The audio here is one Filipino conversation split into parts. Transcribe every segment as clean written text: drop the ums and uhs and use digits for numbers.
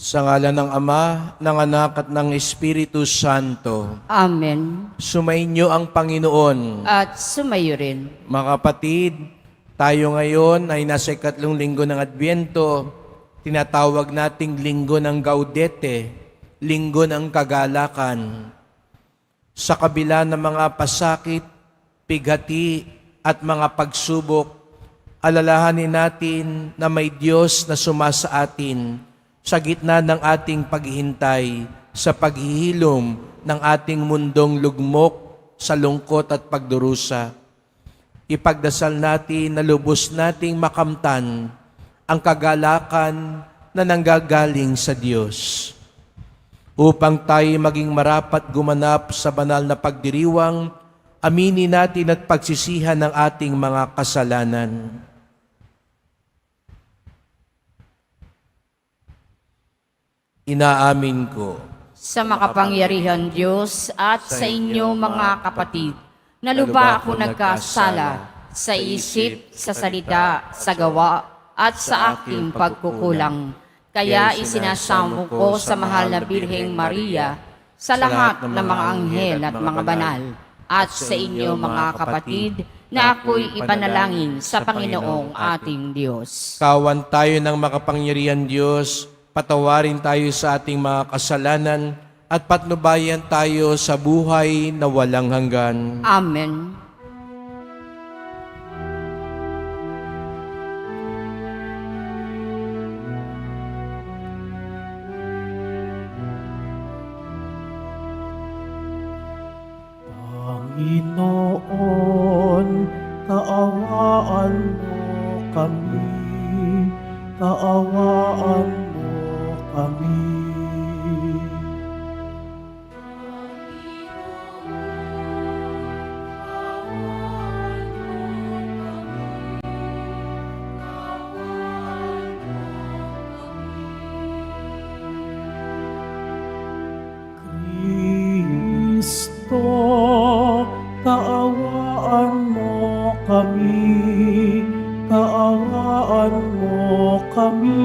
Sa ngalan ng Ama, ng Anak at ng Espiritu Santo. Amen. Sumainyo ang Panginoon. At sumayo rin. Mga kapatid, tayo ngayon ay nasa 3 linggo ng Adbyento. Tinatawag nating linggo ng Gaudete, linggo ng kagalakan. Sa kabila ng mga pasakit, pighati at mga pagsubok, alalahanin natin na may Diyos na sumasa atin sa gitna ng ating paghihintay sa paghihilom ng ating mundong lugmok sa lungkot at pagdurusa. Ipagdasal natin na lubos nating makamtan ang kagalakan na nanggagaling sa Diyos. Upang tayo maging marapat gumanap sa banal na pagdiriwang, aminin natin at pagsisihan ng ating mga kasalanan. Inaamin ko Sa makapangyarihan Diyos at sa inyo mga kapatid, na luba ako nagkasala sa isip, sa salita, sa gawa, at sa aking pagkukulang. Kaya isinasamo ko sa mahal na Birheng Maria, sa lahat ng mga anghel at mga banal, at sa inyo mga kapatid, na ako'y ipanalangin sa Panginoong ating Diyos. kawan tayo ng makapangyarihan Diyos, patawarin tayo sa ating mga kasalanan at patnubayan tayo sa buhay na walang hanggan. Amen. Panginoon, kaawaan mo kami, kaawaan mo kami. Kristo, kaawaan mo kami, kaawaan mo kami.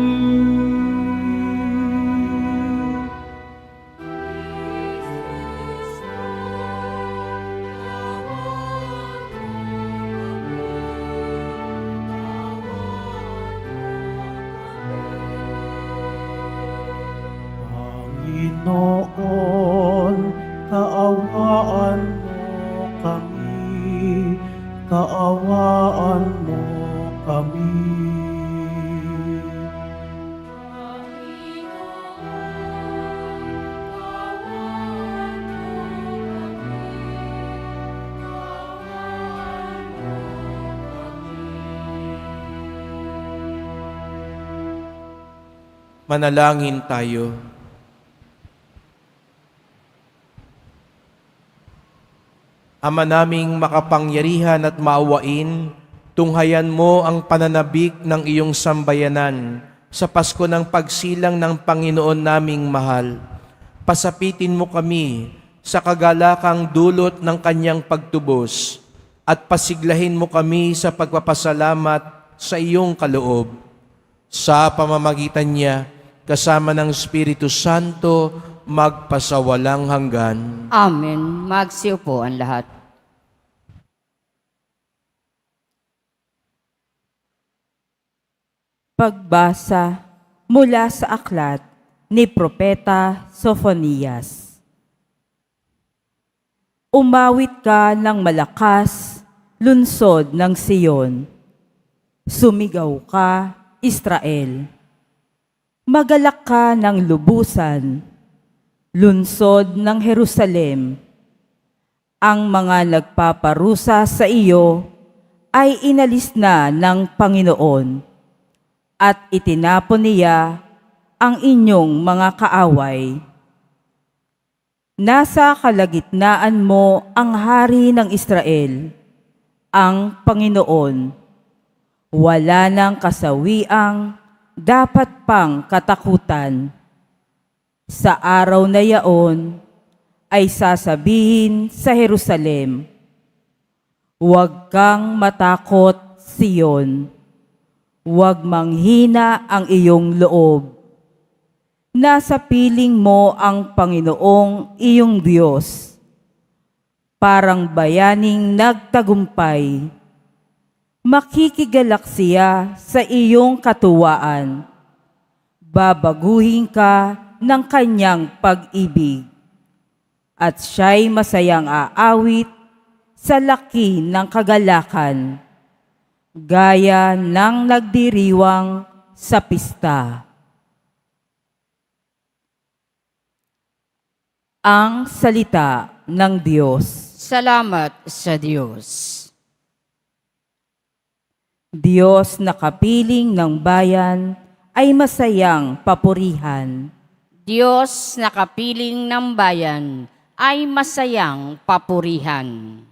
Panginoon, kaawaan mo kami, kaawaan mo kami. Manalangin tayo. Ama naming makapangyarihan at maawain, tunghayan mo ang pananabik ng iyong sambayanan sa Pasko ng pagsilang ng Panginoon naming mahal. Pasapitin mo kami sa kagalakang dulot ng kanyang pagtubos at pasiglahin mo kami sa pagpapasalamat sa iyong kaloob. Sa pamamagitan niya, kasama ng Espiritu Santo, magpasawalang hanggan. Amen. Magsiupo ang lahat. Pagbasa mula sa aklat ni Propeta Sophonias. Umawit ka ng malakas, lunsod ng Siyon. Sumigaw ka, Israel. Magalak ka ng lubusan, lunsod ng Jerusalem. Ang mga nagpaparusa sa iyo ay inalis na ng Panginoon at itinapon niya ang inyong mga kaaway. Nasa kalagitnaan mo ang Hari ng Israel, ang Panginoon. Wala nang kasawiang dapat pang katakutan. Sa araw na yaon ay sasabihin sa Jerusalem, huwag kang matakot, Siyon. Huwag manghina ang iyong loob. nasa piling mo ang Panginoong iyong Diyos. Parang bayaning nagtagumpay, makikigalak siya sa iyong katuwaan. Babaguhin ka ng kanyang pag-ibig, at siya'y masayang aawit sa laki ng kagalakan, gaya ng nagdiriwang sa pista. Ang salita ng Diyos. Salamat sa Diyos. Diyos na kapiling ng bayan ay masayang papurihan. Diyos na kapiling ng bayan ay masayang papurihan.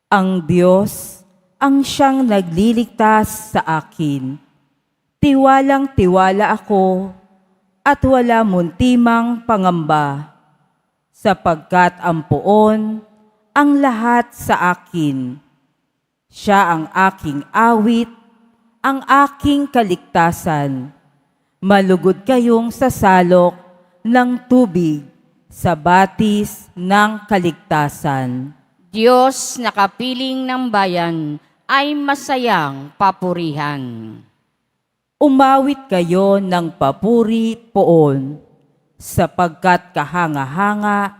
Ang Diyos ang siyang nagliligtas sa akin. Tiwalang-tiwala ako at wala muntimang pangamba, sapagkat ang poon ang lahat sa akin. Siya ang aking awit, ang aking kaligtasan. Malugod kayong sasalok ng tubig sa batis ng kaligtasan. Diyos na kapiling ng bayan ay masayang papurihan. Umawit kayo ng papuri poon, sapagkat kahanga-hanga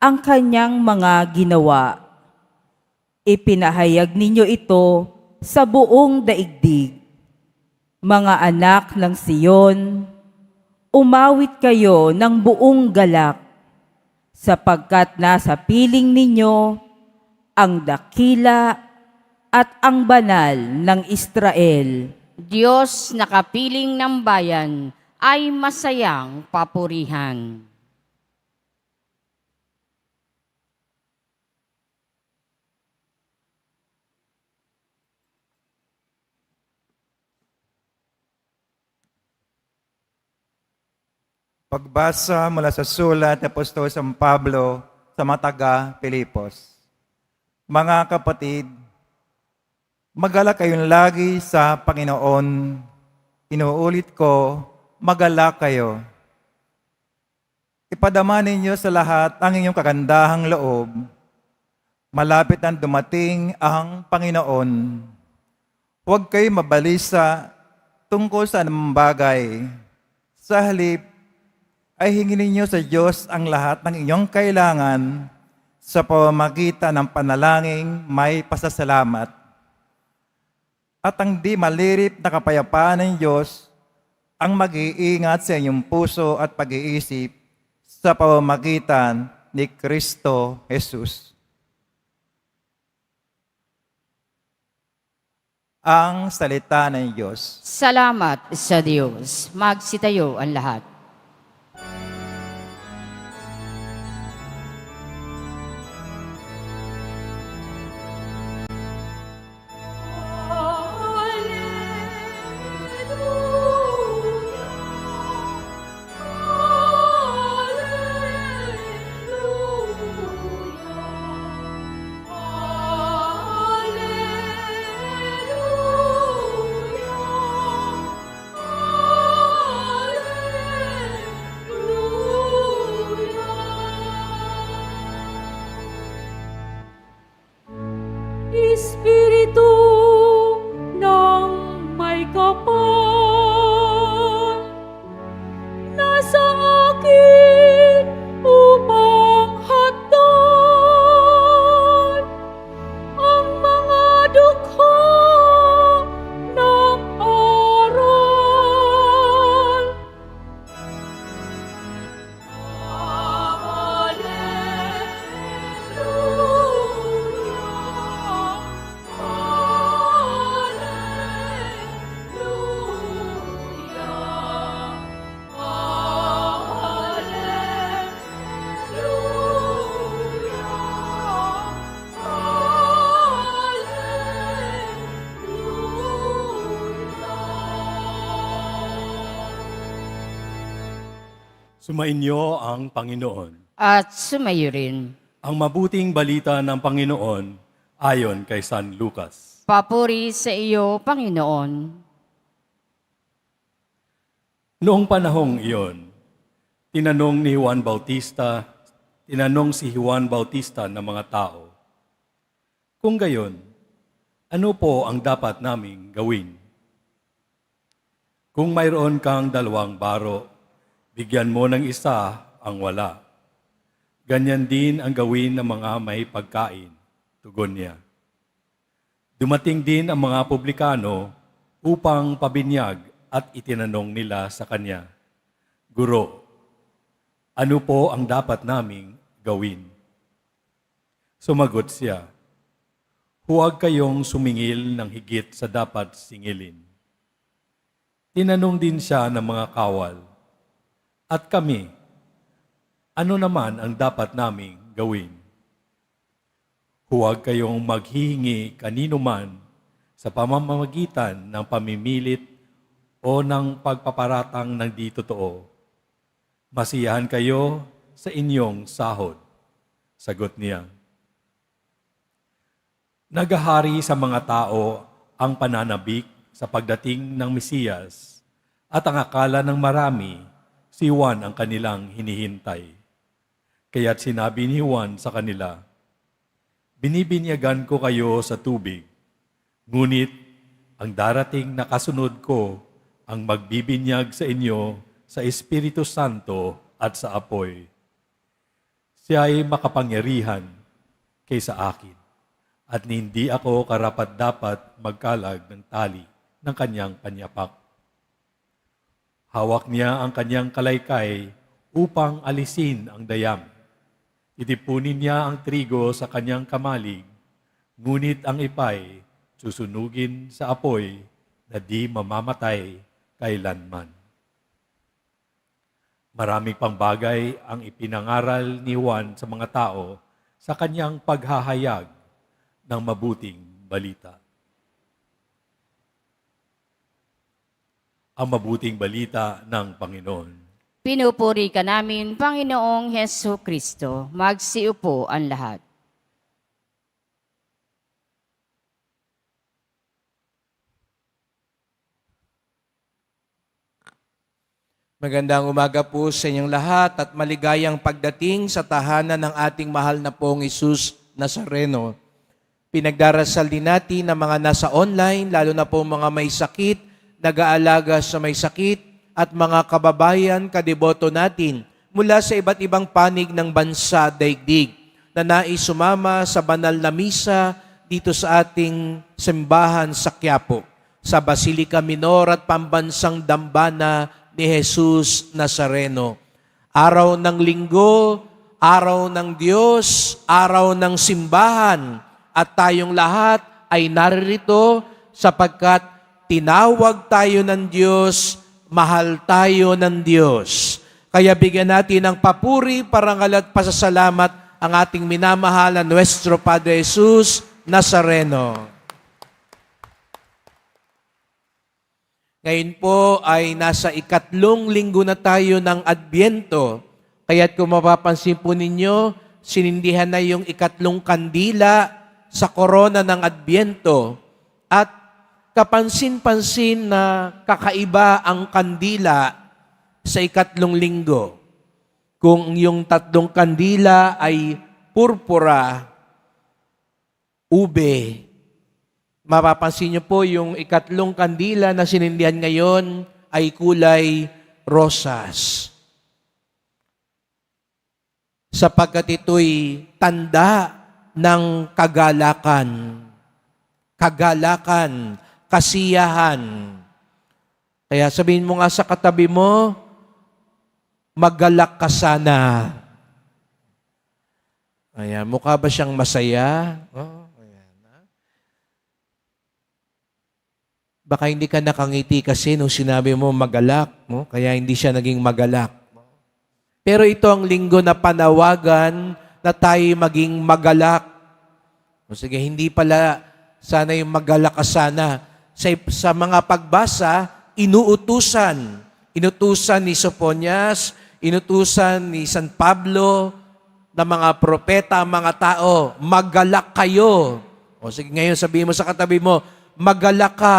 ang kanyang mga ginawa. Ipinahayag ninyo ito sa buong daigdig. Mga anak ng Siyon, umawit kayo ng buong galak, sapagkat nasa piling ninyo ang dakila at ang banal ng Israel. Diyos na kapiling ng bayan ay masayang papurihan. Pagbasa mula sa sulat ni Apostol San Pablo sa mga taga-Pilipos. Mga kapatid, magalak kayong lagi sa Panginoon. Inuulit ko, magalak kayo. Ipadama ninyo sa lahat ang inyong kagandahang loob. Malapit nang dumating ang Panginoon. Huwag kayo mabalisa tungkol sa anumang bagay. Sa halip, ay hingin ninyo sa Diyos ang lahat ng inyong kailangan sa pamamagitan ng panalangin may pasasalamat. At ang di malirip na kapayapaan ng Diyos ang mag-iingat sa inyong puso at pag-iisip sa pamamagitan ni Kristo Jesus. Ang salita ng Diyos. Salamat sa Diyos. Magsitayo ang lahat. Espiritu ng may kapal, nasa akin upang hatdan ang mga dukha ng aral. Sumainyo ang Panginoon. At sumayo rin. Ang mabuting balita ng Panginoon ayon kay San Lucas. Papuri sa iyo, Panginoon. Noong panahong iyon, Tinanong si Juan Bautista ng mga tao, "Kung gayon, ano po ang dapat naming gawin? Kung mayroon kang 2 baro, bigyan mo ng isa ang wala. Ganyan din ang gawin ng mga may pagkain," tugon niya. Dumating din ang mga publikano upang pabinyag at itinanong nila sa kanya, "Guro, ano po ang dapat naming gawin?" Sumagot siya, "Huwag kayong sumingil ng higit sa dapat singilin." Tinanong din siya ng mga kawal, "At kami, ano naman ang dapat naming gawin?" "Huwag kayong maghihingi kanino man sa pamamagitan ng pamimilit o ng pagpaparatang ng di totoo. Masiyahan kayo sa inyong sahod." Sagot niya. Nagahari sa mga tao ang pananabik sa pagdating ng Mesiyas at ang akala ng marami si Juan ang kanilang hinihintay. Kaya't sinabi ni Juan sa kanila, "Binibinyagan ko kayo sa tubig, ngunit ang darating na kasunod ko ang magbibinyag sa inyo sa Espiritu Santo at sa apoy. Siya ay makapangyarihan kaysa akin, at hindi ako karapat-dapat magkalag ng tali ng kanyang panyapak. Hawak niya ang kanyang kalaykay upang alisin ang dayam. Itipunin niya ang trigo sa kanyang kamalig, ngunit ang ipay susunugin sa apoy na di mamamatay kailanman." Maraming pang bagay ang ipinangaral ni Juan sa mga tao sa kanyang paghahayag ng mabuting balita. Ang mabuting balita ng Panginoon. Pinupuri ka namin, Panginoong Hesu Kristo. Magsiupo ang lahat. Magandang umaga po sa inyong lahat at maligayang pagdating sa tahanan ng ating mahal na pong Jesus Nazareno. Pinagdarasal din natin ang mga nasa online, lalo na po mga may sakit, nag-aalaga sa may sakit, at mga kababayan, kadeboto natin mula sa iba't ibang panig ng bansa, daigdig, na nais sumama sa banal na misa dito sa ating simbahan sa Quiapo, sa Basilica Minor at Pambansang Dambana ni Jesus Nazareno. Araw ng linggo, araw ng Diyos, araw ng simbahan, at tayong lahat ay naririto sapagkat tinawag tayo ng Diyos, mahal tayo ng Diyos. Kaya bigyan natin ng papuri, parangal at pasasalamat ang ating minamahal na Nuestro Padre Jesus Nazareno. Ngayon po ay nasa 3 linggo na tayo ng Adbyento. Kaya't kung mapapansin po ninyo, sinindihan na yung 3 kandila sa korona ng Adbyento. At kapansin-pansin na kakaiba ang kandila sa 3 linggo. Kung yung 3 kandila ay purpura, ube, mapapansin niyo po yung 3 kandila na sinindihan ngayon ay kulay rosas. Sapagkat ito'y tanda ng kagalakan. Kagalakan, kasiyahan. Kaya sabihin mo nga sa katabi mo, magalak ka sana. Ayan, mukha ba siyang masaya? Oh, ayan. Baka hindi ka nakangiti kasi nung sinabi mo magalak, no? Kaya hindi siya naging magalak. Pero ito ang linggo na panawagan na tayo maging magalak. O sige, hindi pala sana yung magalak ka sana. Sa mga pagbasa, inuutusan. Inutusan ni Sophonias, inutusan ni San Pablo, na mga propeta, mga tao, magalak kayo. O sige, ngayon sabihin mo sa katabi mo, magalak ka.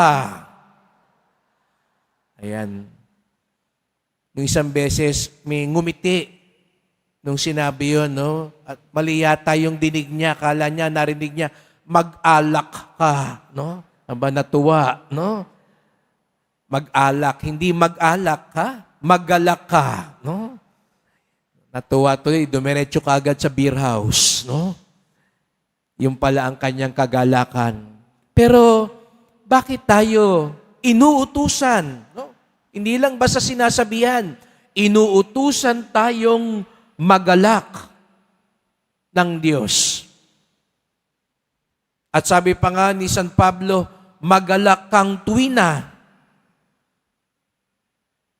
Ayan. Nung isang beses, may ngumiti nung sinabi yun, no? At mali yata yung dinig niya, kala niya, narinig niya, mag-alak ka, no? Aba, natuwa, no? Mag-alak, hindi mag-alak ka, mag-alak ka, no? Natuwa tuloy, dumiretso ka agad sa beer house, no? Yung pala ang kanyang kagalakan. Pero, bakit tayo inuutusan, no? Hindi lang basta sinasabihan, inuutusan tayong magalak ng Diyos. At sabi pa nga ni San Pablo, magalak kang tuwina.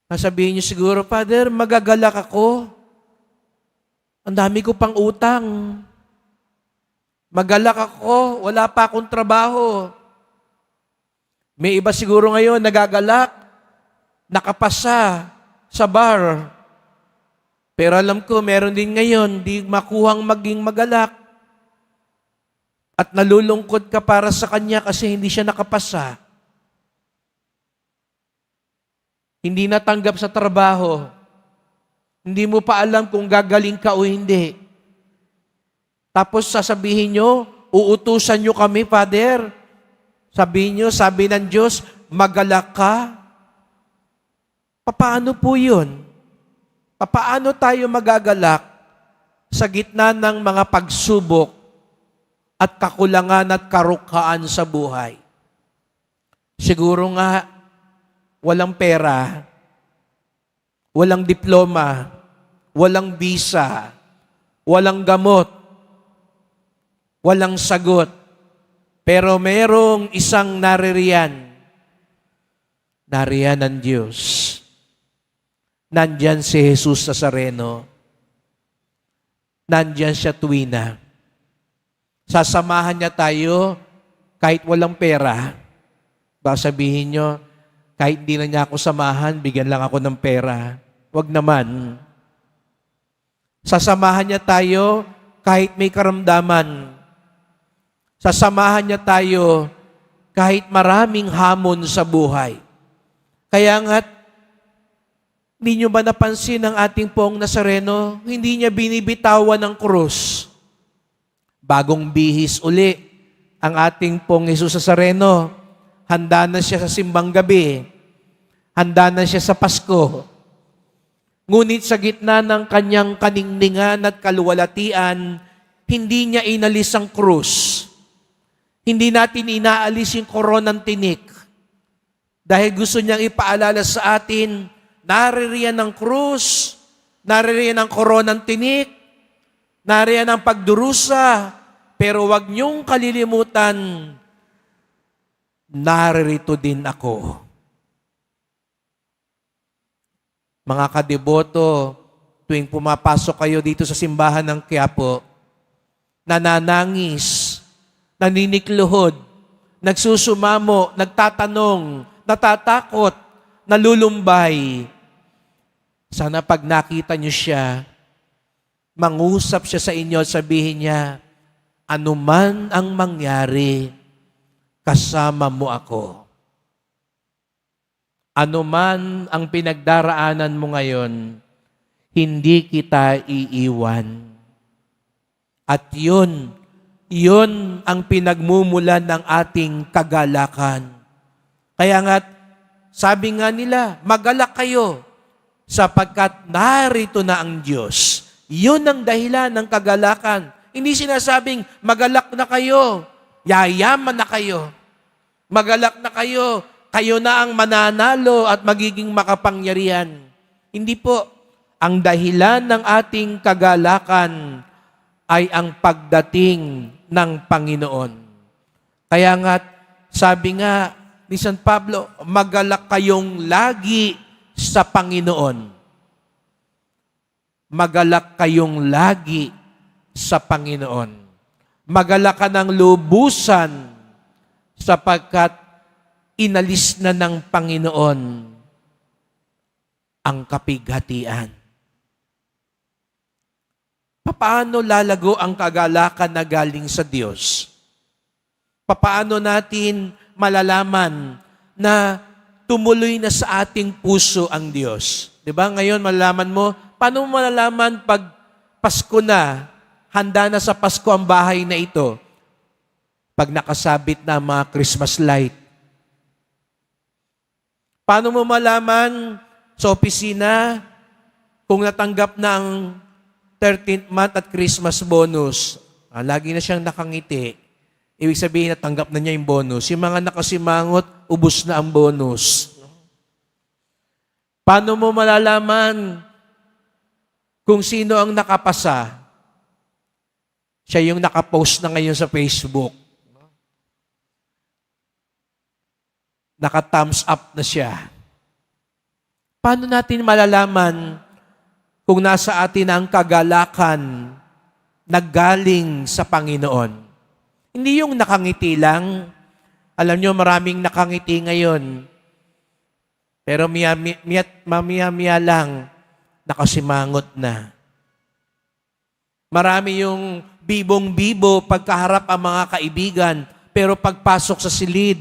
Sasabihin niyo siguro, Father, magagalak ako. Ang dami ko pang utang. Magalak ako, wala pa akong trabaho. May iba siguro ngayon nagagalak, nakapasa sa bar. Pero alam ko, meron din ngayon, di makuhang maging magalak. At nalulungkot ka para sa kanya kasi hindi siya nakapasa. Hindi natanggap sa trabaho. Hindi mo pa alam kung gagaling ka o hindi. Tapos sasabihin nyo, uutusan nyo kami, Father. Sabihin nyo, sabi ng Diyos, magalak ka. Paano po yun? Paano tayo magagalak sa gitna ng mga pagsubok at kakulangan at karukaan sa buhay? Siguro nga, walang pera, walang diploma, walang visa, walang gamot, walang sagot. Pero mayroong isang naririyan. Nariyan ng Diyos. Nandyan si Jesus Nazareno. Nandyan siya tuwina. Sasamahan niya tayo kahit walang pera. Baka sabihin nyo, kahit di na niya ako samahan, bigyan lang ako ng pera. Wag naman. Sasamahan niya tayo kahit may karamdaman. Sasamahan niya tayo kahit maraming hamon sa buhay. Kaya nga't, hindi nyo ba napansin ang ating pong Nazareno? Hindi niya binibitawan ng krus. Bagong bihis uli ang ating pong Jesus Nazareno. Handa na siya sa simbang gabi. Handa na siya sa Pasko. Ngunit sa gitna ng kanyang kaningningan at kaluwalhatian, hindi niya inalis ang krus. Hindi natin inaalis yung koronang tinik. Dahil gusto niyang ipaalala sa atin, naririyan ang krus, naririyan ang koronang tinik, naririyan ang pagdurusa, pero wag niyong kalilimutan, naririto din ako. Mga kadeboto, tuwing pumapasok kayo dito sa simbahan ng Quiapo, nananangis, naninikluhod, nagsusumamo, nagtatanong, natatakot, nalulumbay. Sana pag nakita niyo siya, mangusap siya sa inyo at sabihin niya, anuman ang mangyari, kasama mo ako. Anuman ang pinagdaraanan mo ngayon, hindi kita iiwan. At yun ang pinagmumulan ng ating kagalakan. Kaya nga, sabi nga nila, magalak kayo sapagkat narito na ang Diyos. Yun ang dahilan ng kagalakan. Hindi sinasabing, magalak na kayo, yayaman na kayo. Magalak na kayo, kayo na ang mananalo at magiging makapangyarihan. Hindi po. Ang dahilan ng ating kagalakan ay ang pagdating ng Panginoon. Kaya nga, sabi nga ni San Pablo, magalak kayong lagi sa Panginoon. Magalak kayong lagi sa Panginoon. Magalak ka ng lubusan sapagkat inalis na ng Panginoon ang kapighatian. Paano lalago ang kagalakan na galing sa Diyos? Paano natin malalaman na tumuloy na sa ating puso ang Diyos? Di ba? Ngayon, malalaman mo, paano mo malalaman pag Pasko na, handa na sa Pasko ang bahay na ito? Pag nakasabit na ang mga Christmas light. Paano mo malaman sa opisina kung natanggap na ang 13th month at Christmas bonus? Lagi na siyang nakangiti. Ibig sabihin, natanggap na niya yung bonus. Yung mga nakasimangot, ubos na ang bonus. Paano mo malalaman kung sino ang nakapasa? Siya yung nakapost na ngayon sa Facebook. Naka-thumbs up na siya. Paano natin malalaman kung nasa atin ang kagalakan na galing sa Panginoon? Hindi yung nakangiti lang. Alam nyo, maraming nakangiti ngayon. Pero mamaya lang, nakasimangot na. Marami yung bibong-bibo pagkaharap ang mga kaibigan, pero pagpasok sa silid,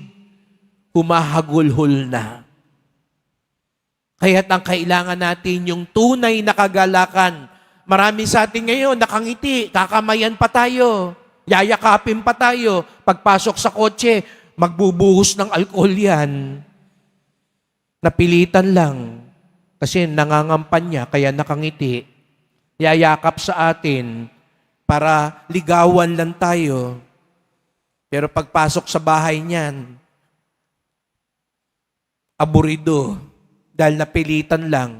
humahagulhol na. Kaya't ang kailangan natin yung tunay na kagalakan. Marami sa atin ngayon, nakangiti, kakamayan pa tayo, yayakapin pa tayo. Pagpasok sa kotse, magbubuhos ng alkohol yan. Napilitan lang kasi nangangampanya kaya nakangiti. Yayakap sa atin para ligawan lang tayo. Pero pagpasok sa bahay niyan, aburido dahil napilitan lang.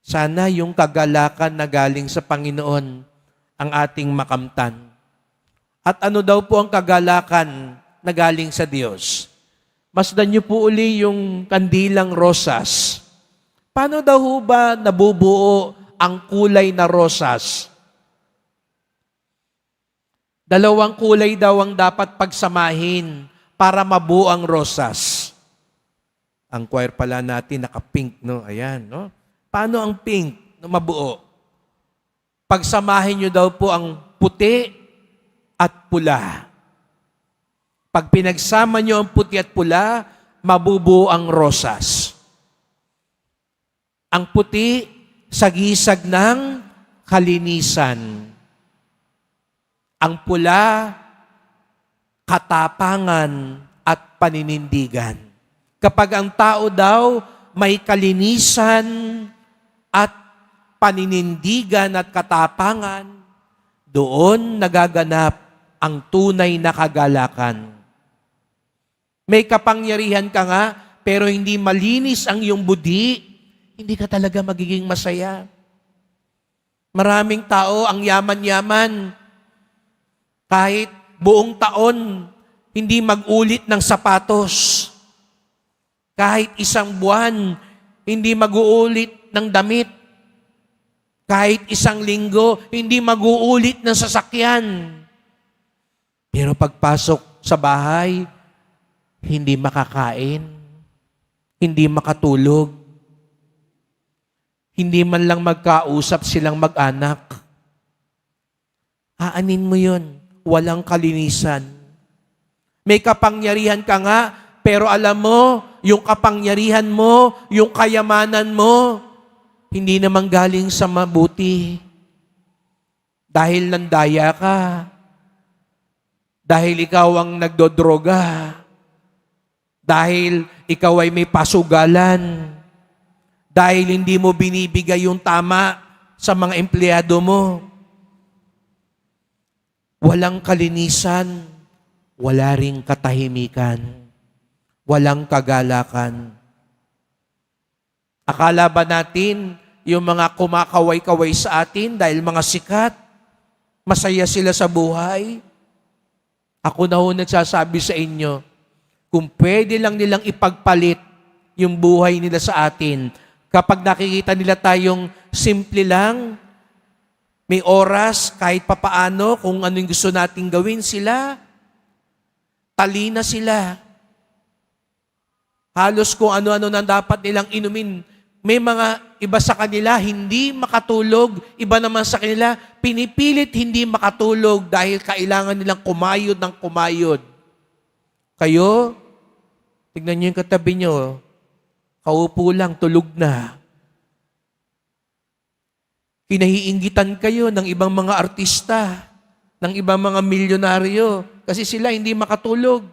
Sana yung kagalakan na galing sa Panginoon ang ating makamtan. At ano daw po ang kagalakan na galing sa Diyos? Masdan niyo po uli yung kandilang rosas. Paano daw ba nabubuo ang kulay na rosas? Dalawang kulay daw ang dapat pagsamahin para mabuo ang rosas. Ang choir pala natin naka-pink, no? Ayan, no? Paano ang pink na mabuo? Pagsamahin niyo daw po ang puti at pula. Pag pinagsama niyo ang puti at pula, mabubuo ang rosas. Ang puti, sagisag ng kalinisan. Ang pula, katapangan at paninindigan. Kapag ang tao daw may kalinisan at paninindigan at katapangan, doon nagaganap ang tunay na kagalakan. May kapangyarihan ka nga, pero hindi malinis ang iyong budi, hindi ka talaga magiging masaya. Maraming tao, ang yaman-yaman, kahit buong taon, hindi mag-ulit ng sapatos. Kahit isang buwan, hindi mag-uulit ng damit. Kahit isang linggo, hindi mag-uulit ng sasakyan. Pero pagpasok sa bahay, hindi makakain, hindi makatulog, hindi man lang magkausap silang mag-anak. Aanin mo yun, walang kalinisan. May kapangyarihan ka nga, pero alam mo, yung kapangyarihan mo, yung kayamanan mo, hindi naman galing sa mabuti. Dahil nandaya ka. Dahil ikaw ang nagdodroga. Dahil ikaw ay may pasugalan. Dahil hindi mo binibigay yung tama sa mga empleyado mo. Walang kalinisan, wala ring katahimikan, walang kagalakan. Akala ba natin yung mga kumakaway-kaway sa atin dahil mga sikat, masaya sila sa buhay? Ako na ho nagsasabi sa inyo, kung pwede lang nilang ipagpalit yung buhay nila sa atin, kapag nakikita nila tayong simple lang, may oras kahit papaano kung ano yung gusto nating gawin sila, talina sila. Halos kung ano-ano na dapat nilang inumin. May mga iba sa kanila hindi makatulog, iba naman sa kanila pinipilit hindi makatulog dahil kailangan nilang kumayod ng kumayod. Kayo, tignan niyo yung katabi niyo, Kaupo lang, tulog na. Kinahiinggitan kayo ng ibang mga artista, ng ibang mga milyonaryo, kasi sila hindi makatulog.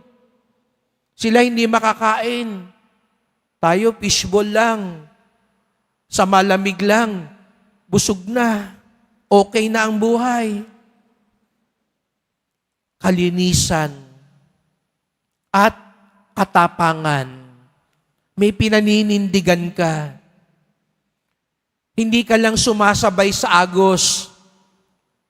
Sila hindi makakain. Tayo, fishball lang. Sa malamig lang. Busog na. Okay na ang buhay. Kalinisan at katapangan. May pinaninindigan ka. Hindi ka lang sumasabay sa agos.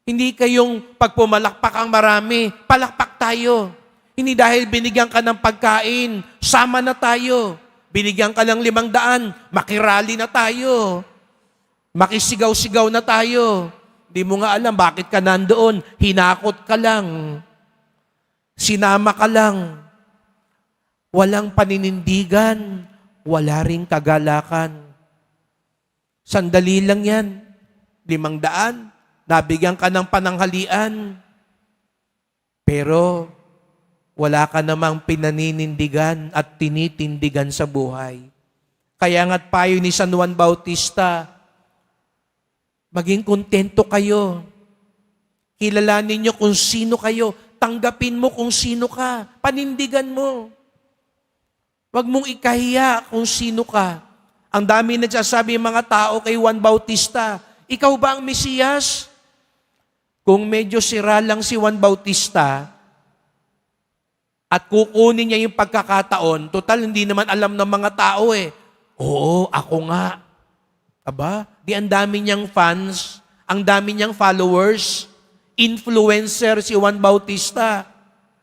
Hindi kayong pagpumalakpak ang marami, palakpak tayo. Hindi dahil binigyan ka ng pagkain, sama na tayo. Binigyan ka ng 500, makirali na tayo. Makisigaw-sigaw na tayo. Di mo nga alam bakit ka nandoon, hinakot ka lang. Sinama ka lang. Walang paninindigan, wala ring kagalakan. Sandali lang yan. 500, nabigyan ka ng pananghalian. Pero wala ka namang pinaninindigan at tinitindigan sa buhay. Kaya nga't payo ni San Juan Bautista, maging kontento kayo. Kilalanin nyo kung sino kayo. Tanggapin mo kung sino ka. Panindigan mo. Huwag mong ikahiya kung sino ka. Ang dami nagsasabi mga tao kay Juan Bautista, ikaw ba ang Mesiyas? Kung medyo sira lang si Juan Bautista at kukunin niya yung pagkakataon, total hindi naman alam ng mga tao eh. Oo, ako nga. Aba, di ang dami niyang fans, ang dami niyang followers, influencer si Juan Bautista.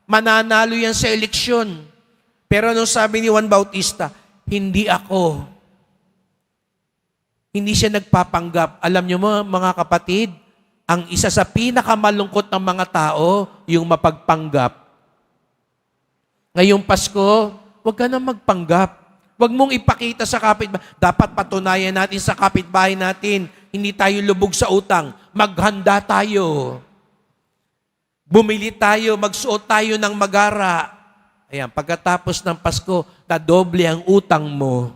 Mananalo yan sa eleksyon. Pero anong sabi ni Juan Bautista? Hindi ako. Hindi siya nagpapanggap. Alam niyo mga kapatid, ang isa sa pinakamalungkot ng mga tao, yung mapagpanggap. Ngayong Pasko, huwag ka na magpanggap. Huwag mong ipakita sa kapitbahay. Dapat patunayan natin sa kapitbahay natin, hindi tayo lubog sa utang. Maghanda tayo. Bumili tayo, magsuot tayo ng magara. Ayan, pagkatapos ng Pasko, dadoble ang utang mo.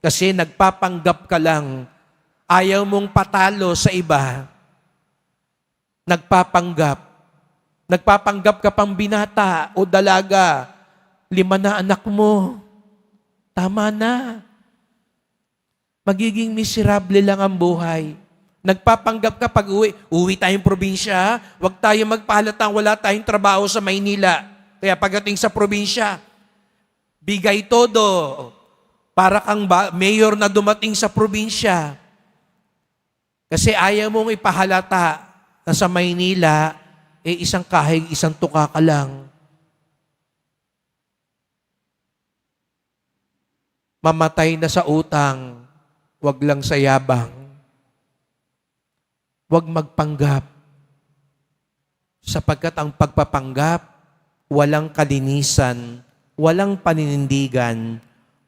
Kasi nagpapanggap ka lang. Ayaw mong patalo sa iba. Nagpapanggap. Nagpapanggap ka pang binata o dalaga. 5 na anak mo. Tama na. Magiging miserable lang ang buhay. Nagpapanggap ka pag uwi tayong probinsya, huwag tayo magpahalatang wala tayong trabaho sa Maynila. Kaya pagdating sa probinsya, bigay todo. Para kang mayor na dumating sa probinsya. Kasi ayaw mong ipahalata na sa Maynila, isang kahig, isang tuka ka lang. Mamatay na sa utang, wag lang sa yabang. Wag magpanggap. Sapagkat ang pagpapanggap, walang kalinisan, walang paninindigan,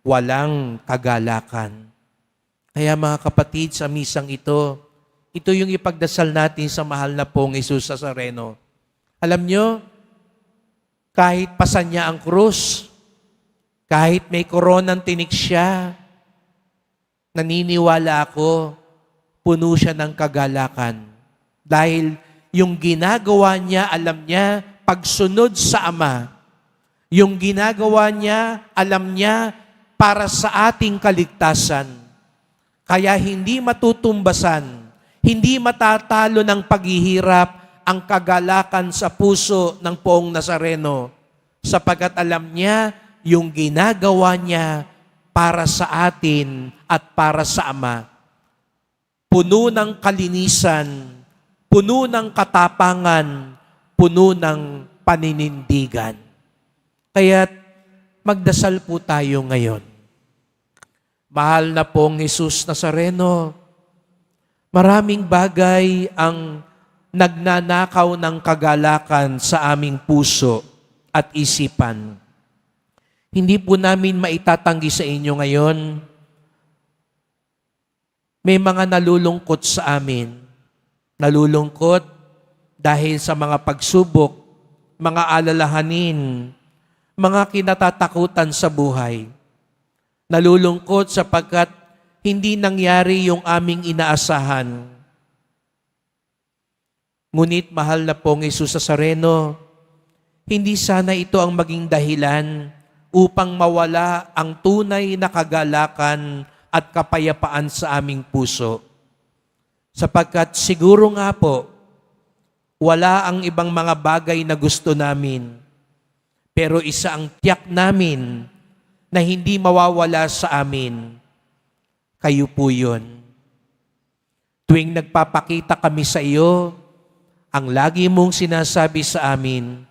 walang kagalakan. Kaya mga kapatid, sa misang ito yung ipagdasal natin sa mahal na pong Jesus Nazareno. Alam nyo, kahit pasan niya ang krus, kahit may koronang tinik siya, naniniwala ako, puno siya ng kagalakan. Dahil yung ginagawa niya, alam niya, pagsunod sa Ama. Yung ginagawa niya, alam niya, para sa ating kaligtasan. Kaya hindi matutumbasan, hindi matatalo ng paghihirap ang kagalakan sa puso ng poong Nazareno. Sapagkat alam niya, yung ginagawa niya para sa atin at para sa Ama. Puno ng kalinisan, puno ng katapangan, puno ng paninindigan. Kaya't magdasal po tayo ngayon. Mahal na pong Jesus Nazareno, maraming bagay ang nagnanakaw ng kagalakan sa aming puso at isipan. Hindi po namin maitatanggi sa inyo ngayon. May mga nalulungkot sa amin. Nalulungkot dahil sa mga pagsubok, mga alalahanin, mga kinatatakutan sa buhay. Nalulungkot sapagkat hindi nangyari yung aming inaasahan. Ngunit mahal na pong Jesus Nazareno, hindi sana ito ang maging dahilan upang mawala ang tunay na kagalakan at kapayapaan sa aming puso. Sapagkat siguro nga po, wala ang ibang mga bagay na gusto namin. Pero isa ang tiyak namin na hindi mawawala sa amin. Kayo po yun. Tuwing nagpapakita kami sa iyo, ang lagi mong sinasabi sa amin,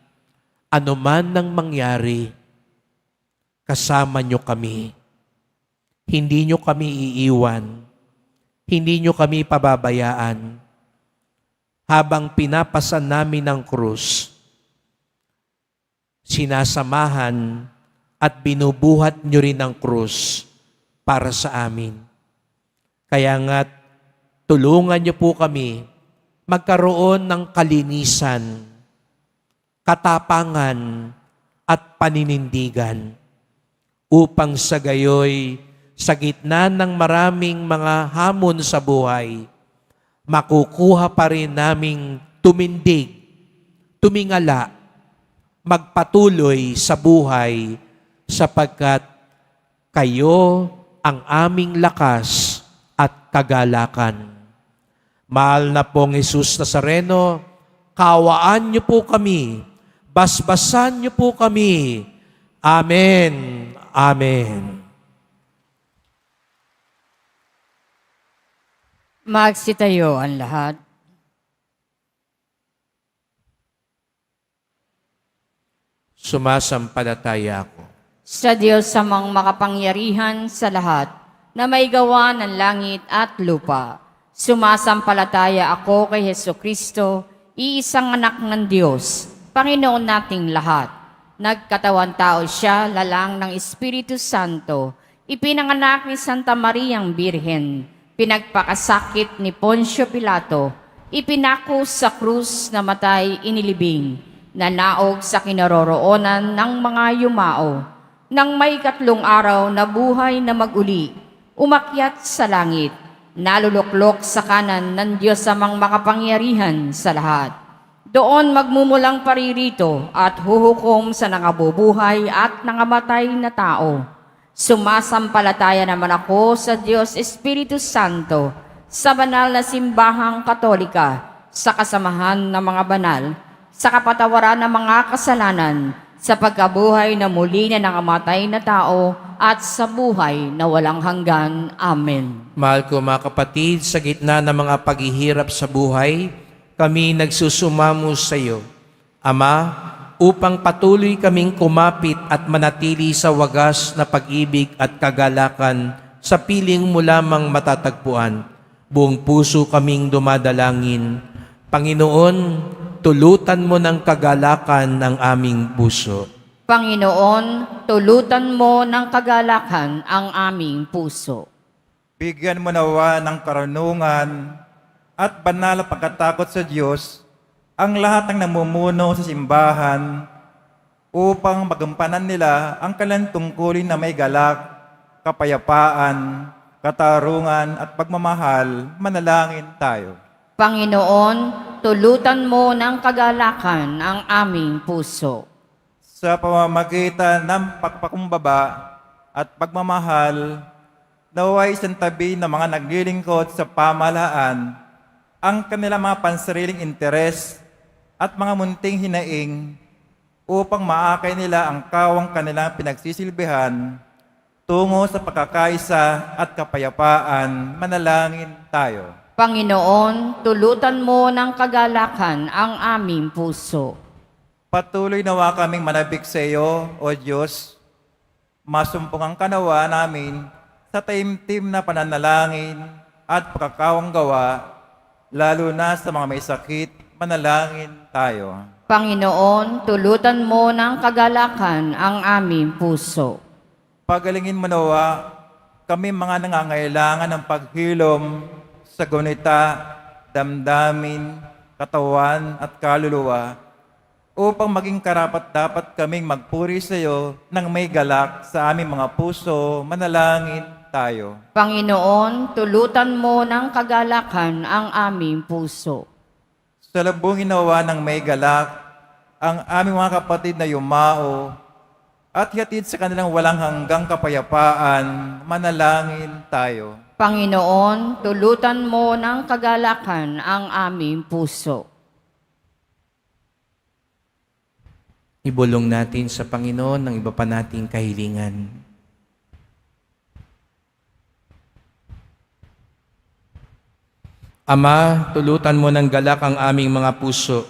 anuman nang mangyari, kasama nyo kami. Hindi nyo kami iiwan. Hindi nyo kami pababayaan. Habang pinapasan namin ng krus, sinasamahan at binubuhat nyo rin ang krus para sa amin. Kaya nga, tulungan nyo po kami magkaroon ng kalinisan, katapangan, at paninindigan upang sa gayoy, sa gitna ng maraming mga hamon sa buhay, makukuha pa rin naming tumindig, tumingala, magpatuloy sa buhay sapagkat kayo ang aming lakas at kagalakan. Mahal na pong Jesus Nazareno, kawaan niyo po kami, basbasan niyo po kami. Amen. Amen. Magsitayo ang lahat. Sumasampalataya ako Sa Diyos samang makapangyarihan sa lahat, na may gawa ng langit at lupa. Sumasampalataya ako kay Hesukristo, iisang anak ng Diyos, Panginoon nating lahat. Nagkatawan tao siya, lalang ng Espiritu Santo, ipinanganak ni Santa Mariang Birhen, pinagpakasakit ni Poncio Pilato, ipinako sa krus, namatay, inilibing, nanaog sa kinaroroonan ng mga yumao. Nang may 3 araw na buhay na maguli, umakyat sa langit, naluluklok sa kanan ng Diyos amang makapangyarihan sa lahat. Doon magmumulang paririto at huhukom sa nangabubuhay at nangamatay na tao. Sumasampalataya naman ako sa Diyos Espiritu Santo, sa banal na simbahang katolika, sa kasamahan ng mga banal, sa kapatawaran ng mga kasalanan, sa pagkabuhay na muli na nangamatay na tao, at sa buhay na walang hanggan. Amen. Mahal ko mga kapatid, sa gitna ng mga paghihirap sa buhay, kami nagsusumamo sa iyo, Ama, upang patuloy kaming kumapit at manatili sa wagas na pag-ibig at kagalakan sa piling mo lamang matatagpuan. Buong puso kaming dumadalangin, Panginoon, tulutan mo ng kagalakan ang aming puso. Panginoon, tulutan mo ng kagalakan ang aming puso. Bigyan mo nawa ng karunungan at banal na pagkatakot sa Diyos ang lahat ng namumuno sa simbahan upang magampanan nila ang kanilang tungkulin na may galak, kapayapaan, katarungan at pagmamahal. Manalangin tayo. Panginoon, tulutan mo ng kagalakan ang aming puso. Sa pamamagitan ng pagpakumbaba at pagmamahal, naway isang tabi ng mga naglilingkod sa pamahalaan ang kanilang mga pansariling interes at mga munting hinaing upang maakay nila ang kawang kanilang pinagsisilbihan tungo sa pagkakaisa at kapayapaan. Manalangin tayo. Panginoon, tulutan mo ng kagalakan ang aming puso. Patuloy nawa kaming manabik sa iyo, O Diyos. Masumpungan ka nawa namin sa taimtim na pananalangin at pagkakawang gawa, lalo na sa mga may sakit. Manalangin tayo. Panginoon, tulutan mo ng kagalakan ang aming puso. Pagalingin mo nawa kami mga nangangailangan ng paghilom sa gunita, damdamin, katawan at kaluluwa, upang maging karapat-dapat kaming magpuri sa iyo ng may galak sa aming mga puso, manalangin tayo. Panginoon, tulutan mo ng kagalakan ang aming puso. Salubungin nawa ng may galak ang aming mga kapatid na yumao at hatid sa kanilang walang hanggang kapayapaan, manalangin tayo. Panginoon, tulutan mo ng kagalakan ang aming puso. Ibulong natin sa Panginoon ang iba pa nating kahilingan. Ama, tulutan mo ng galak ang aming mga puso.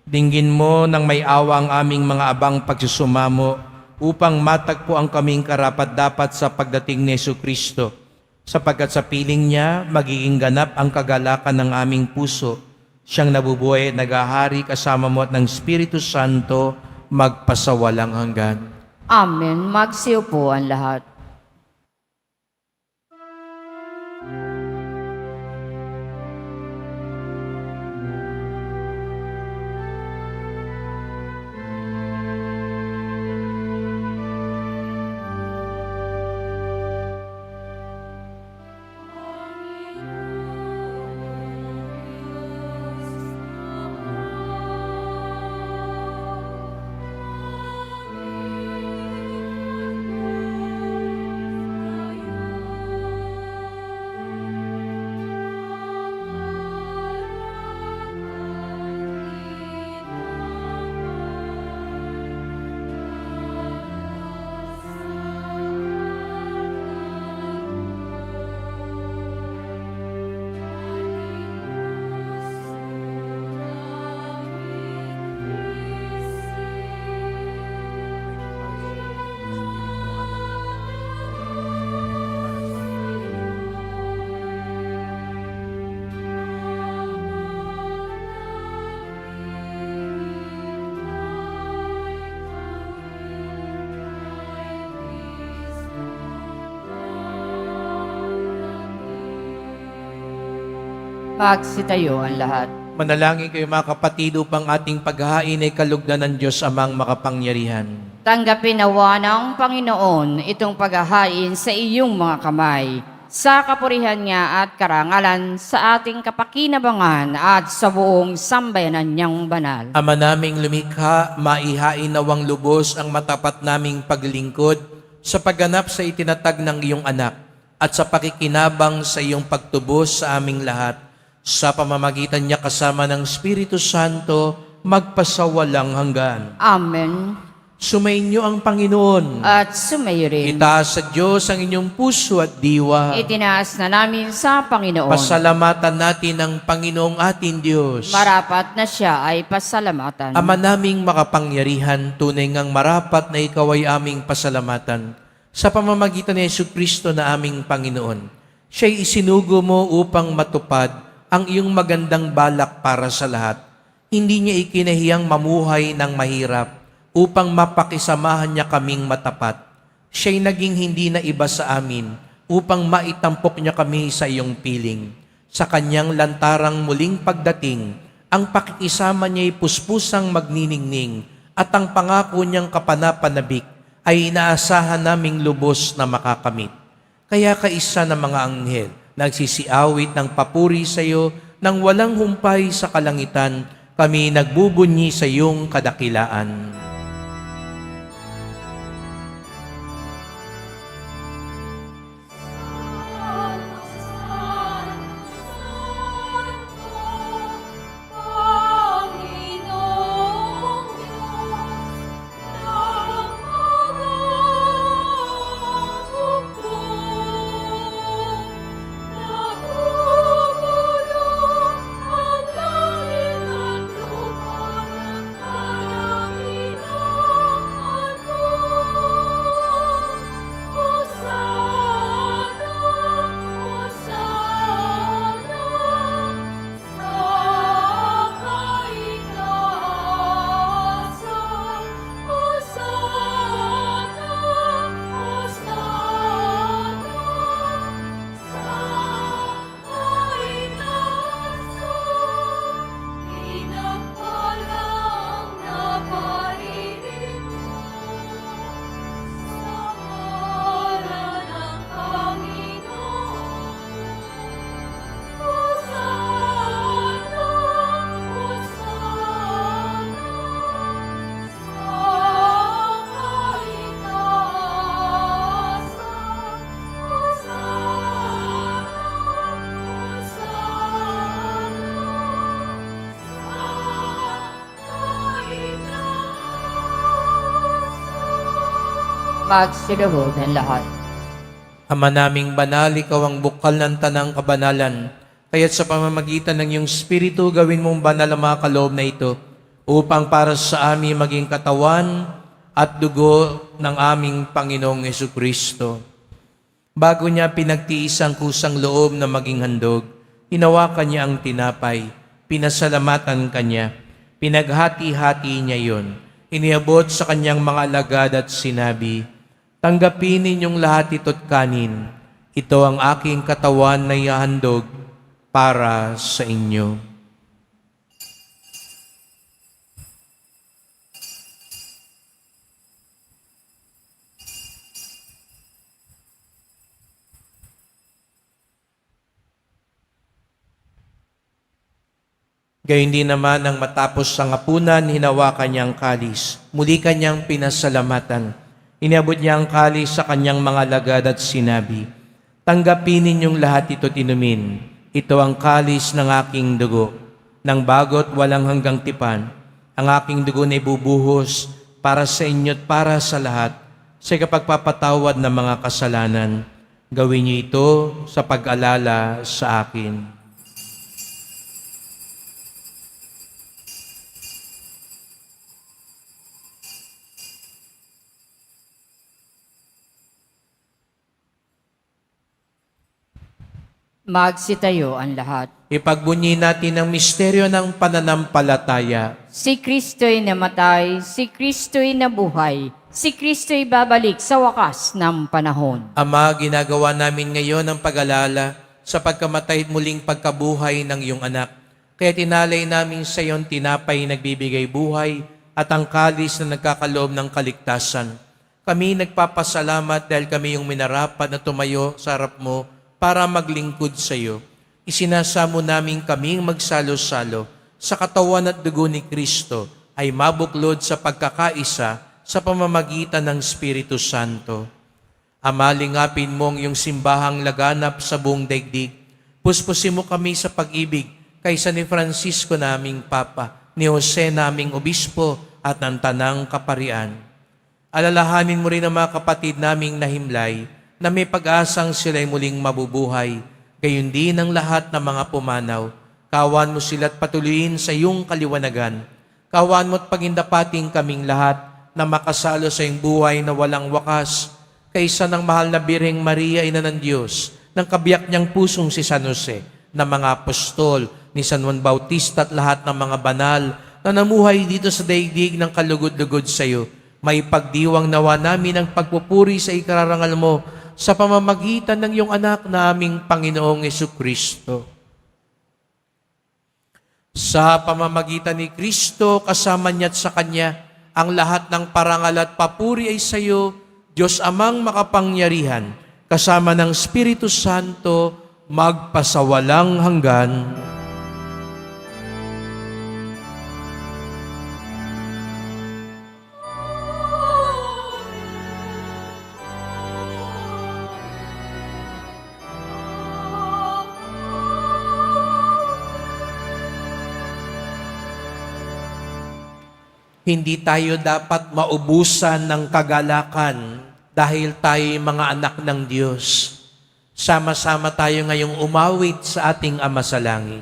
Dinggin mo ng may awa ang aming mga abang pagsusumamo upang matagpo ang kaming karapat-dapat sa pagdating ni Jesucristo. Sapagkat sa piling niya, magiging ganap ang kagalakan ng aming puso. Siyang nabubuhay at nagahari kasama mo at ng Espiritu Santo, magpasawalang hanggan. Amen. Magsiupo ang lahat. Magsitayo ang lahat. Manalangin kayo mga kapatid upang ating paghahain ay kalugdan ng Diyos amang makapangyarihan. Tanggapin nawa ng Panginoon itong paghahain sa iyong mga kamay, sa kapurihan niya at karangalan sa ating kapakinabangan at sa buong sambayanan niyang banal. Ama naming lumikha, maihain nawang lubos ang matapat naming paglingkod sa pagganap sa itinatag ng iyong anak at sa pakikinabang sa iyong pagtubos sa aming lahat. Sa pamamagitan niya kasama ng Espiritu Santo, magpasawalang hanggan. Amen. Sumainyo ang Panginoon. At sumayo rin. Itaas sa Diyos ang inyong puso at diwa. Itinaas na namin sa Panginoon. Pasalamatan natin ang Panginoong ating Diyos. Marapat na siya ay pasalamatan. Ama naming makapangyarihan, tunay ngang marapat na ikaw ay aming pasalamatan sa pamamagitan ni Jesucristo na aming Panginoon. Siya'y isinugo mo upang matupad ang iyong magandang balak para sa lahat. Hindi niya ikinahiyang mamuhay ng mahirap upang mapakisamahan niya kaming matapat. Siya'y naging hindi na iba sa amin upang maitampok niya kami sa iyong piling. Sa kanyang lantarang muling pagdating, ang pakikisama niya'y puspusang magniningning at ang pangako niyang kapanapanabik ay inaasahan naming lubos na makakamit. Kaya kaisa ng mga anghel, nagsisiawit ng papuri sa iyo nang walang humpay sa kalangitan, kami nagbubunyi sa iyong kadakilaan. Magsilubog ang lahat. Ama naming banal, ikaw ang bukal ng tanang kabanalan. Kaya't sa pamamagitan ng iyong Espiritu, gawin mong banal ang mga kaloob na ito upang para sa amin maging katawan at dugo ng aming Panginoong Jesucristo. Bago niya pinagtiis ang kusang loob na maging handog, hinawakan niya ang tinapay, pinasalamatan kanya, pinaghati-hati niya yon, iniabot sa kanyang mga alagad at sinabi, "Tanggapin ninyong lahat ito't kanin. Ito ang aking katawan na ihahandog para sa inyo." Gayun din naman nang matapos ang hapunan, hinawakan niya ang kalis. Muli kanyang pinasalamatan. Iniabot niya ang kalis sa kanyang mga alagad at sinabi, "Tanggapin ninyong lahat ito't inumin. Ito ang kalis ng aking dugo, ng bago't walang hanggang tipan. Ang aking dugo na ibubuhos para sa inyo't para sa lahat, sa kapagpapatawad ng mga kasalanan. Gawin niyo ito sa pag-alala sa akin." Magsitayo ang lahat. Ipagbunyi natin ang misteryo ng pananampalataya. Si Kristo'y namatay, si Kristo'y nabuhay, si Kristo'y babalik sa wakas ng panahon. Ama, ginagawa namin ngayon ang pag-alala sa pagkamatay at muling pagkabuhay ng iyong anak. Kaya tinalay namin sa iyong tinapay nagbibigay buhay at ang kalis na nagkakaloob ng kaligtasan. Kami nagpapasalamat dahil kami yung minarapat na tumayo sa harap mo para maglingkod sa iyo. Isinasamo namin kaming magsalo-salo sa katawan at dugo ni Kristo ay mabuklod sa pagkakaisa sa pamamagitan ng Espiritu Santo. Ama, lingapin mong iyong simbahang laganap sa buong daigdig. Puspusin mo kami sa pag-ibig kaysa ni Francisco naming Papa, ni Jose naming Obispo at ng Tanang Kaparian. Alalahanin mo rin ang mga kapatid naming nahimlay na may pag-asang sila'y muling mabubuhay, gayon din ang lahat ng mga pumanaw. Kawan mo sila't patuloyin sa iyong kaliwanagan. Kawan mo at pagindapating kaming lahat na makasalo sa iyong buhay na walang wakas, kaysa ng mahal na Birheng Maria, Ina ng Diyos, ng kabiyak niyang pusong si San Jose, ng mga apostol, ni San Juan Bautista at lahat ng mga banal na namuhay dito sa daigdig ng kalugod-lugod sa iyo. May pagdiwang nawa namin ang pagpupuri sa ikararangal mo sa pamamagitan ng iyong anak na aming Panginoong Jesucristo. Sa pamamagitan ni Kristo, kasama niya at sa Kanya, ang lahat ng parangal at papuri ay sa iyo, Diyos Amang makapangyarihan, kasama ng Espiritu Santo, magpasawalang hanggan. Hindi tayo dapat maubusan ng kagalakan dahil tayo'y mga anak ng Diyos. Sama-sama tayo ngayong umawit sa ating Ama sa Langit.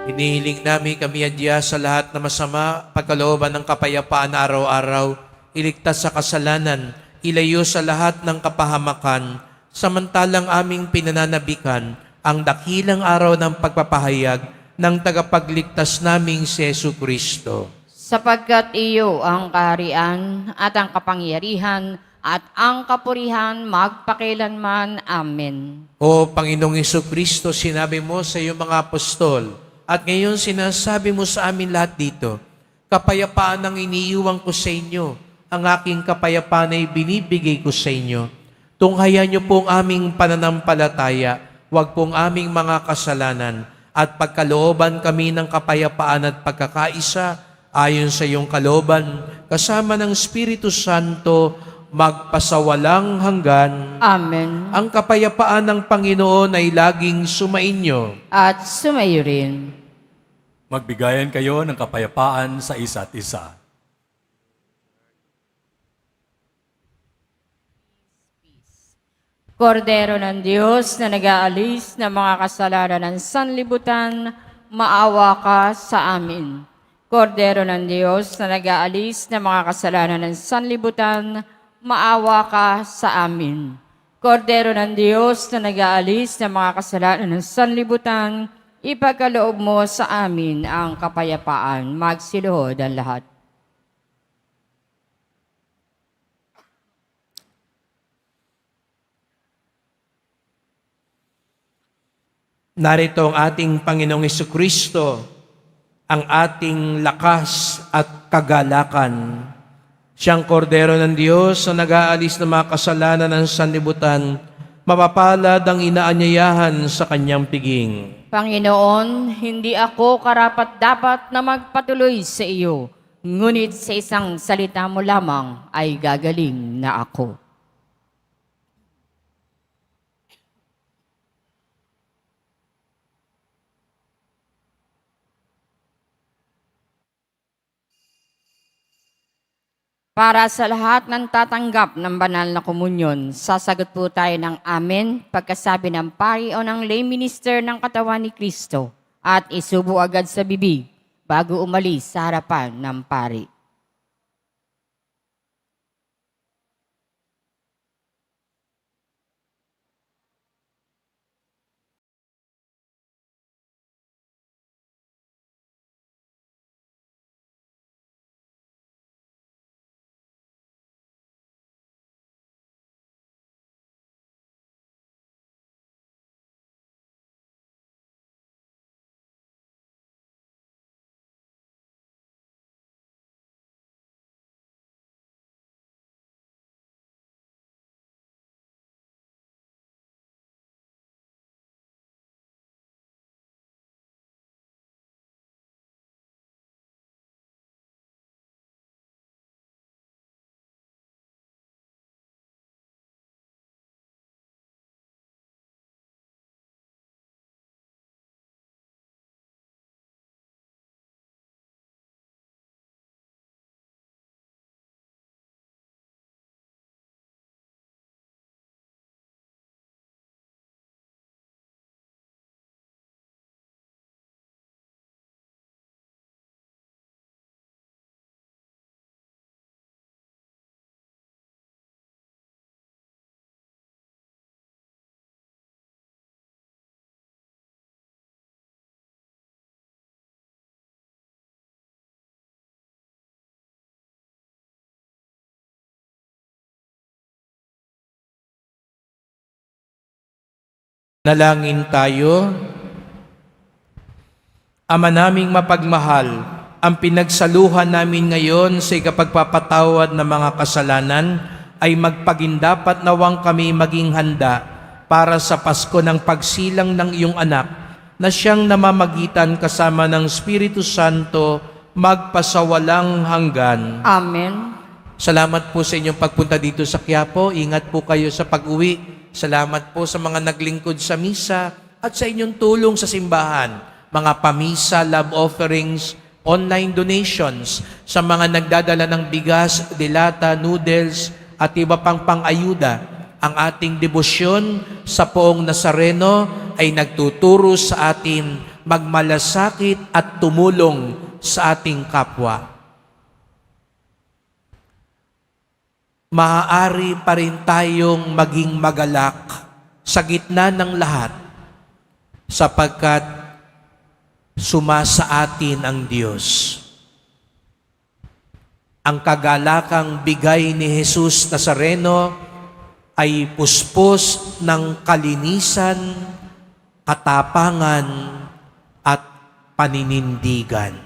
Hinihiling namin kami adya sa lahat na masama, pagkalooban ng kapayapaan na araw-araw, iligtas sa kasalanan, ilayo sa lahat ng kapahamakan, samantalang aming pinananabikan ang dakilang araw ng pagpapahayag ng tagapagligtas naming si Yesu Kristo. Sapagkat iyo ang kaharian at ang kapangyarihan at ang kapurihan magpakilanman. Amen. O Panginoong Yesu Kristo, sinabi mo sa iyong mga apostol, at ngayon sinasabi mo sa amin lahat dito, kapayapaan ang iniiwan ko sa inyo, ang aking kapayapaan ay binibigay ko sa inyo. Tunghayan niyo pong aming pananampalataya, huwag pong aming mga kasalanan, at pagkalooban kami ng kapayapaan at pagkakaisa, ayon sa iyong kalooban, kasama ng Espiritu Santo, magpasawalang hanggan. Amen. Ang kapayapaan ng Panginoon ay laging sumainyo. At sumayo rin. Magbigayan kayo ng kapayapaan sa isa't isa. Kordero ng Diyos na nag-aalis ng mga kasalanan ng sanlibutan, maawa ka sa amin. Kordero ng Diyos na nag-aalis ng mga kasalanan ng sanlibutan, maawa ka sa amin. Kordero ng Diyos na nag-aalis ng mga kasalanan ng sanlibutan, ipagkaloob mo sa amin ang kapayapaan. Magsiluhod ang lahat. Narito ang ating Panginoong Jesucristo, ang ating lakas at kagalakan. Siyang kordero ng Diyos na nag-aalis ng mga kasalanan ng sanlibutan, mapapalad ang inaanyayahan sa kanyang piging. Panginoon, hindi ako karapat-dapat na magpatuloy sa iyo, ngunit sa isang salita mo lamang ay gagaling na ako. Para sa lahat ng tatanggap ng banal na komunyon, sasagot po tayo ng amen pagkasabi ng pari o ng lay minister ng katawan ni Kristo at isubo agad sa bibig bago umalis sa harapan ng pari. Nalangin tayo. Ama naming mapagmahal, ang pinagsaluhan namin ngayon sa ikapagpapatawad ng mga kasalanan ay magpagindapat nawang kami maging handa para sa Pasko ng pagsilang ng iyong anak na siyang namamagitan kasama ng Espiritu Santo magpasawalang hanggan. Amen. Salamat po sa inyong pagpunta dito sa Quiapo. Ingat po kayo sa pag-uwi. Salamat po sa mga naglingkod sa misa at sa inyong tulong sa simbahan, mga pamisa, love offerings, online donations, sa mga nagdadala ng bigas, dilata, noodles, at iba pang pang-ayuda. Ang ating debosyon sa Poong Nazareno ay nagtuturo sa atin magmalasakit at tumulong sa ating kapwa. Maaari pa rin tayong maging magalak sa gitna ng lahat sapagkat sumasa atin ang Diyos. Ang kagalakang bigay ni Jesus Nazareno ay puspos ng kalinisan, katapangan, at paninindigan.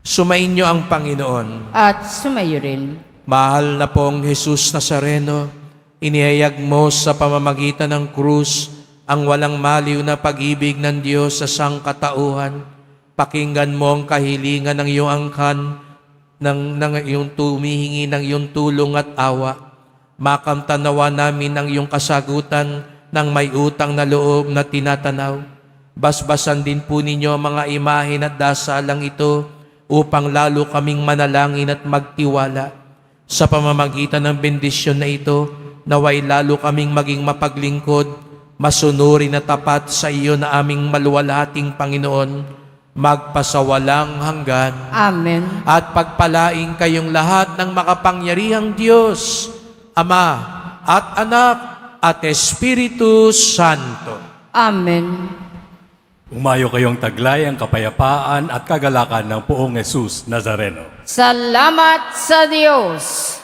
Sumainyo ang Panginoon. At sumayo rin. Mahal na pong Jesus Nazareno, inihayag mo sa pamamagitan ng krus ang walang maliw na pag-ibig ng Diyos sa sangkatauhan. Pakinggan mo ang kahilingan ng iyong angkan, ng iyong tumihingi ng iyong tulong at awa. Makamtanawa namin ang iyong kasagutan ng may utang na loob na tinatanaw. Basbasan din po ninyo ang mga imahen at dasalang ito upang lalo kaming manalangin at magtiwala. Sa pamamagitan ng bendisyon na ito, naway lalo kaming maging mapaglingkod, masunuri na tapat sa iyo na aming maluwalhating Panginoon, magpasawalang hanggan. Amen. At pagpalaing kayong lahat ng makapangyarihang Diyos, Ama at Anak at Espiritu Santo. Amen. Umayo kayong taglay ang kapayapaan at kagalakan ng Poong Jesus Nazareno. Salamat sa Diyos.